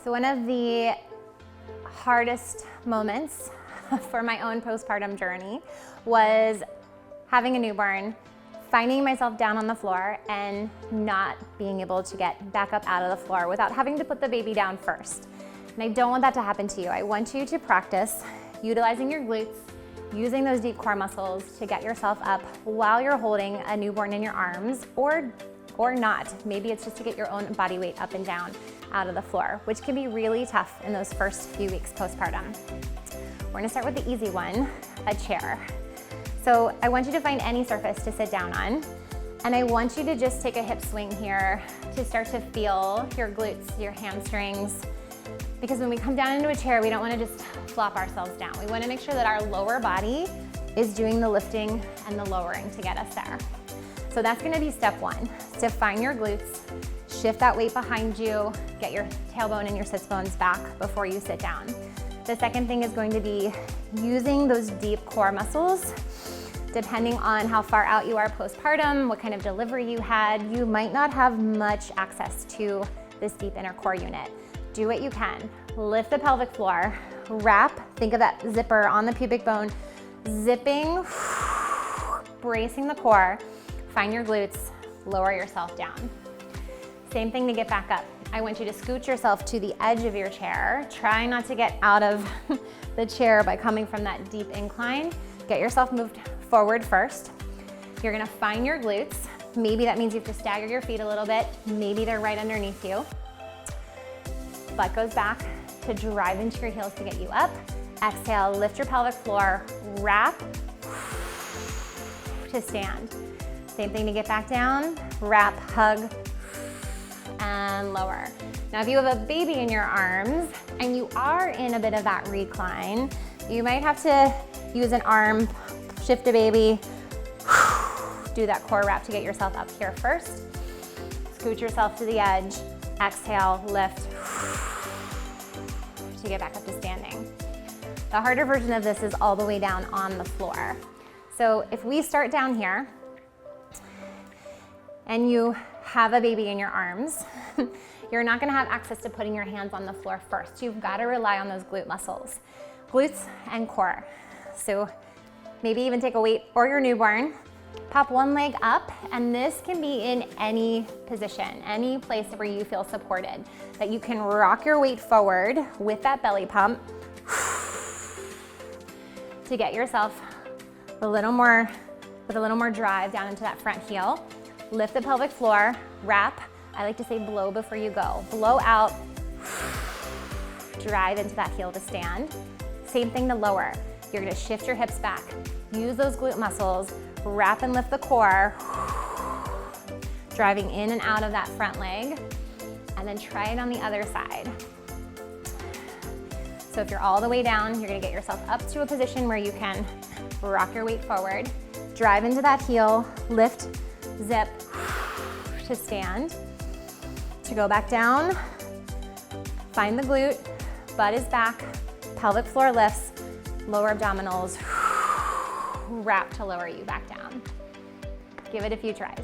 So one of the hardest moments for my own postpartum journey was having a newborn, finding myself down on the floor and not being able to get back up out of the floor without having to put the baby down first. And I don't want that to happen to you. I want you to practice utilizing your glutes, using those deep core muscles to get yourself up while you're holding a newborn in your arms, or not. Maybe it's just to get your own body weight up and down out of the floor, which can be really tough in those first few weeks postpartum. We're gonna start with the easy one, a chair. So I want you to find any surface to sit down on, and I want you to just take a hip swing here to start to feel your glutes, your hamstrings, because when we come down into a chair, we don't wanna just flop ourselves down. We wanna make sure that our lower body is doing the lifting and the lowering to get us there. So that's gonna be step one. To find your glutes, shift that weight behind you, get your tailbone and your sits bones back before you sit down. The second thing is going to be using those deep core muscles. Depending on how far out you are postpartum, what kind of delivery you had, you might not have much access to this deep inner core unit. Do what you can. Lift the pelvic floor, wrap, think of that zipper on the pubic bone, zipping, bracing the core, find your glutes, lower yourself down. Same thing to get back up. I want you to scoot yourself to the edge of your chair. Try not to get out of the chair by coming from that deep incline. Get yourself moved forward first. You're gonna find your glutes. Maybe that means you have to stagger your feet a little bit. Maybe they're right underneath you. Butt goes back to drive into your heels to get you up. Exhale, lift your pelvic floor, wrap to stand. Same thing to get back down, wrap, hug, and lower. Now, if you have a baby in your arms and you are in a bit of that recline, you might have to use an arm, shift a baby, do that core wrap to get yourself up here first. Scoot yourself to the edge, exhale, lift, to get back up to standing. The harder version of this is all the way down on the floor. So if we start down here, and you have a baby in your arms, you're not gonna have access to putting your hands on the floor first. You've gotta rely on those glute muscles, glutes and core. So maybe even take a weight or your newborn, pop one leg up, and this can be in any position, any place where you feel supported, that you can rock your weight forward with that belly pump to get yourself with a little more drive down into that front heel. Lift the pelvic floor, wrap. I like to say blow before you go. Blow out, drive into that heel to stand. Same thing to lower. You're gonna shift your hips back. Use those glute muscles, wrap and lift the core, driving in and out of that front leg, and then try it on the other side. So if you're all the way down, you're gonna get yourself up to a position where you can rock your weight forward, drive into that heel, lift, zip, to stand. To go back down, find the glute, butt is back, pelvic floor lifts, lower abdominals, wrap to lower you back down. Give it a few tries.